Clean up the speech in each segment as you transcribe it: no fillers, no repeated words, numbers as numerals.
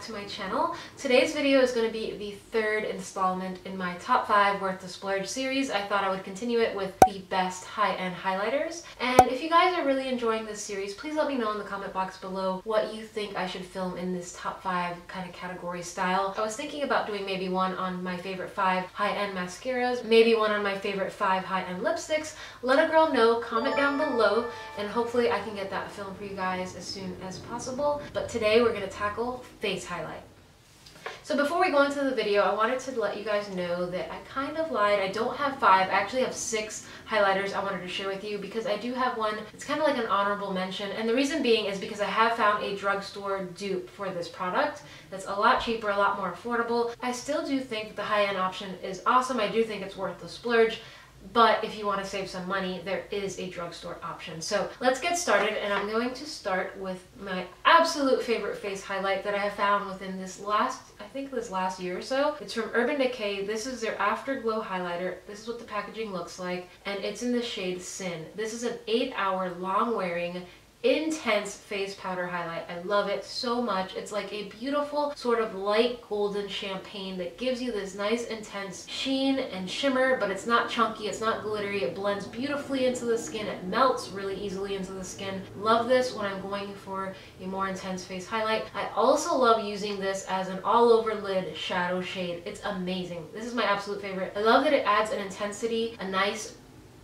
to my channel. Today's video is going to be the third installment in my top 5 Worth the Splurge series. I thought I would continue it with the best high-end highlighters. And if you guys are really enjoying this series, please let me know in the comment box below what you think I should film in this top 5 kind of category style. I was thinking about doing maybe one on my favorite 5 high-end mascaras, maybe one on my favorite 5 high-end lipsticks. Let a girl know, comment down below, and hopefully I can get that filmed for you guys as soon as possible. But today we're going to tackle face highlight. So before we go into the video, I wanted to let you guys know that I kind of lied. I don't have 5, I actually have 6 highlighters I wanted to share with you because I do have one. It's kind of like an honorable mention, and the reason being is because I have found a drugstore dupe for this product that's a lot cheaper, a lot more affordable. I still do think that the high-end option is awesome. I do think it's worth the splurge. But if you want to save some money, there is a drugstore option. So let's get started, and I'm going to start with my absolute favorite face highlight that I have found within this last year or so. It's from Urban Decay. This is their Afterglow highlighter. This is what the packaging looks like, and it's in the shade Sin. This is an 8-hour long-wearing intense face powder highlight. I love it so much. It's like a beautiful sort of light golden champagne that gives you this nice intense sheen and shimmer, but it's not chunky, it's not glittery. It blends beautifully into the skin. It melts really easily into the skin. Love this when I'm going for a more intense face highlight. I also love using this as an all over lid shadow shade. It's amazing. This is my absolute favorite. I love that it adds an intensity, a nice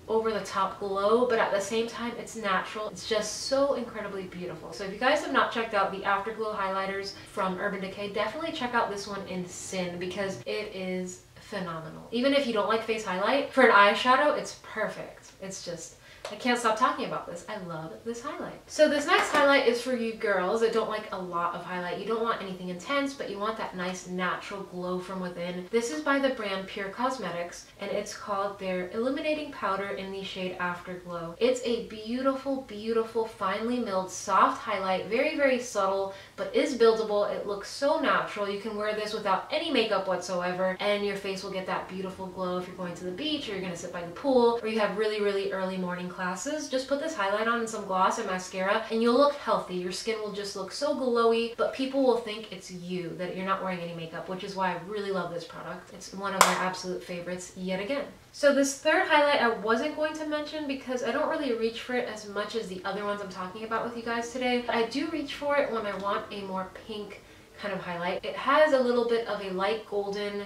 over the top glow, but at the same time it's natural. It's just so incredibly beautiful. So if you guys have not checked out the Afterglow highlighters from Urban Decay, definitely check out this one in Sin because it is phenomenal. Even if you don't like face highlight, for an eyeshadow it's perfect. It's just, I can't stop talking about this. I love this highlight. So this next highlight is for you girls that don't like a lot of highlight. You don't want anything intense, but you want that nice natural glow from within. This is by the brand Pure Cosmetics, and it's called their Illuminating Powder in the shade Afterglow. It's a beautiful, beautiful, finely milled, soft highlight. Very, very subtle, but is buildable. It looks so natural. You can wear this without any makeup whatsoever, and your face will get that beautiful glow if you're going to the beach, or you're going to sit by the pool, or you have really, really early morning classes. Just put this highlight on and some gloss and mascara and you'll look healthy. Your skin will just look so glowy, but people will think it's you, that you're not wearing any makeup, which is why I really love this product. It's one of my absolute favorites yet again. So this third highlight I wasn't going to mention because I don't really reach for it as much as the other ones I'm talking about with you guys today. I do reach for it when I want a more pink kind of highlight. It has a little bit of a light golden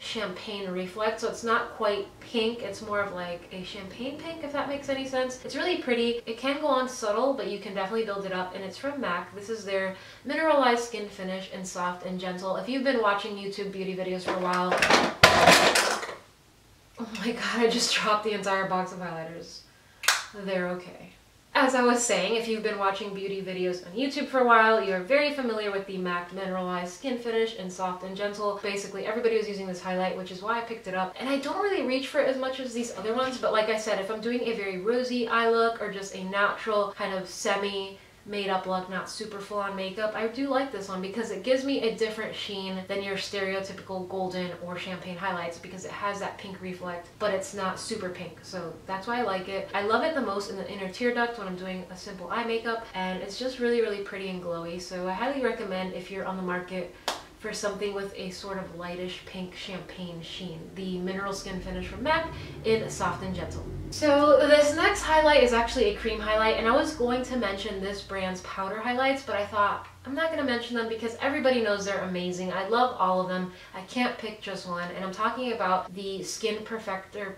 champagne reflect, so it's not quite pink, it's more of like a champagne pink, if that makes any sense. It's really pretty. It can go on subtle, but you can definitely build it up, and it's from MAC. This is their mineralized skin finish in Soft and Gentle. If you've been watching YouTube beauty videos for a while, oh my god, I just dropped the entire box of highlighters. They're okay. As I was saying, if you've been watching beauty videos on YouTube for a while, you're very familiar with the MAC Mineralized Skin Finish in Soft and Gentle. Basically, everybody was using this highlight, which is why I picked it up. And I don't really reach for it as much as these other ones, but like I said, if I'm doing a very rosy eye look or just a natural kind of semi made up look, not super full on makeup, I do like this one because it gives me a different sheen than your stereotypical golden or champagne highlights because it has that pink reflect, but it's not super pink, so that's why I like it. I love it the most in the inner tear duct when I'm doing a simple eye makeup, and it's just really, really pretty and glowy, so I highly recommend if you're on the market for something with a sort of lightish pink champagne sheen, the Mineral Skin Finish from MAC in Soft and Gentle. So this next highlight is actually a cream highlight, and I was going to mention this brand's powder highlights, but I thought I'm not going to mention them because everybody knows they're amazing. I love all of them. I can't pick just one, and I'm talking about the Skin Perfector,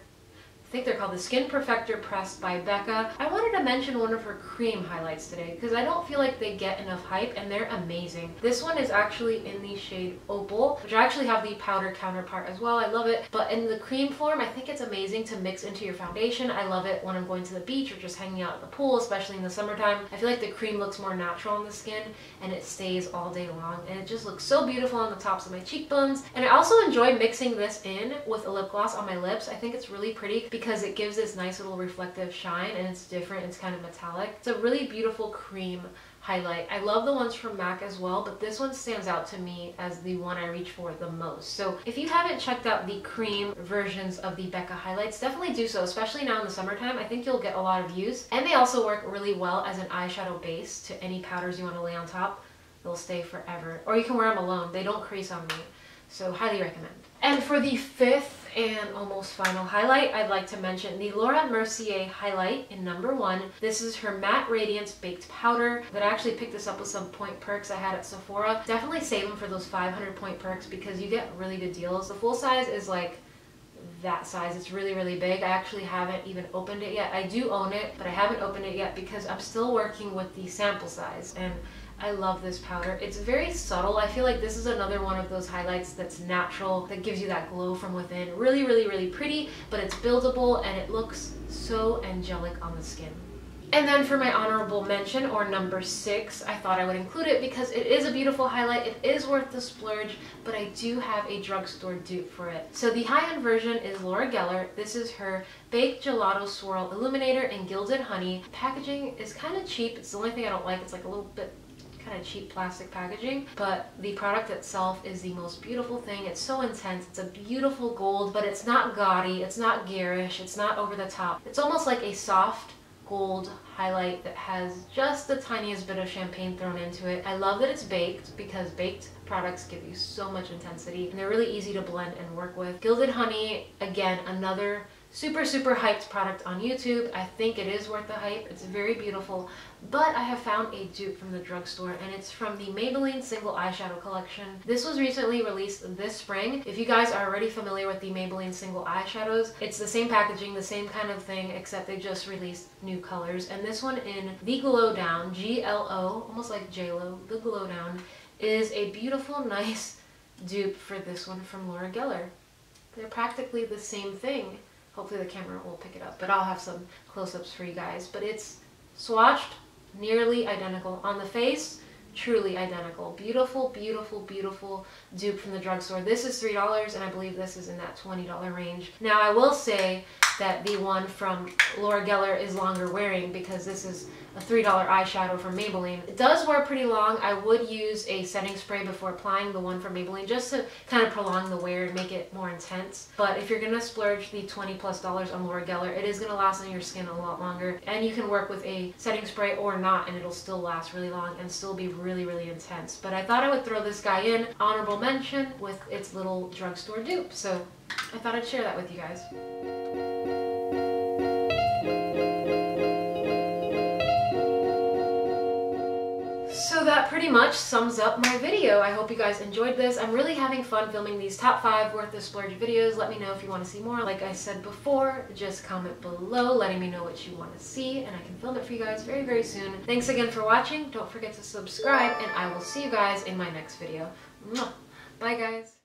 I think they're called the Skin Perfector Pressed by Becca. I wanted to mention one of her cream highlights today because I don't feel like they get enough hype, and they're amazing. This one is actually in the shade Opal, which I actually have the powder counterpart as well. I love it, but in the cream form, I think it's amazing to mix into your foundation. I love it when I'm going to the beach or just hanging out at the pool, especially in the summertime. I feel like the cream looks more natural on the skin and it stays all day long, and it just looks so beautiful on the tops of my cheekbones. And I also enjoy mixing this in with a lip gloss on my lips. I think it's really pretty because it gives this nice little reflective shine, and it's different, it's kind of metallic. It's a really beautiful cream highlight. I love the ones from MAC as well, but this one stands out to me as the one I reach for the most. So if you haven't checked out the cream versions of the Becca highlights, definitely do so, especially now in the summertime. I think you'll get a lot of use, and they also work really well as an eyeshadow base to any powders you want to lay on top. They'll stay forever. Or you can wear them alone. They don't crease on me. So highly recommend. And for the fifth and almost final highlight, I'd like to mention the Laura Mercier highlight in number 1. This is her Matte Radiance Baked Powder that I actually picked this up with some point perks I had at Sephora. Definitely save them for those 500 point perks because you get really good deals. The full size is like that size. It's really, really big. I actually haven't even opened it yet. I do own it, but I haven't opened it yet because I'm still working with the sample size, and I love this powder. It's very subtle. I feel like this is another one of those highlights that's natural, that gives you that glow from within. Really, really, really pretty, but it's buildable and it looks so angelic on the skin. And then for my honorable mention, or number 6, I thought I would include it because it is a beautiful highlight. It is worth the splurge, but I do have a drugstore dupe for it. So the high-end version is Laura Geller. This is her Baked Gelato Swirl Illuminator in Gilded Honey. Packaging is kind of cheap. It's the only thing I don't like. It's like a little bit kind of cheap plastic packaging, but the product itself is the most beautiful thing. It's so intense. It's a beautiful gold, but it's not gaudy. It's not garish. It's not over the top. It's almost like a soft gold highlight that has just the tiniest bit of champagne thrown into it. I love that it's baked because baked products give you so much intensity and they're really easy to blend and work with. Gilded Honey, again, another super, super hyped product on YouTube. I think it is worth the hype. It's very beautiful, but I have found a dupe from the drugstore, and it's from the Maybelline Single Eyeshadow Collection. This was recently released this spring. If you guys are already familiar with the Maybelline Single Eyeshadows, it's the same packaging, the same kind of thing, except they just released new colors. And this one in the Glow Down, G-L-O, almost like J-Lo, the Glow Down, is a beautiful, nice dupe for this one from Laura Geller. They're practically the same thing. Hopefully the camera will pick it up, but I'll have some close-ups for you guys. But it's swatched nearly identical. On the face, truly identical. Beautiful, beautiful, beautiful dupe from the drugstore. This is $3, and I believe this is in that $20 range. Now, I will say that the one from Laura Geller is longer wearing because this is a $3 eyeshadow from Maybelline. It does wear pretty long. I would use a setting spray before applying the one from Maybelline just to kind of prolong the wear and make it more intense. But if you're gonna splurge the $20+ on Laura Geller, it is gonna last on your skin a lot longer. And you can work with a setting spray or not, and it'll still last really long and still be really, really intense. But I thought I would throw this guy in, honorable mention, with its little drugstore dupe. So I thought I'd share that with you guys. So that pretty much sums up my video. I hope you guys enjoyed this. I'm really having fun filming these top 5 worth the splurge videos. Let me know if you want to see more. Like I said before, just comment below letting me know what you want to see, and I can film it for you guys very, very soon. Thanks again for watching. Don't forget to subscribe, and I will see you guys in my next video. Mwah. Bye, guys.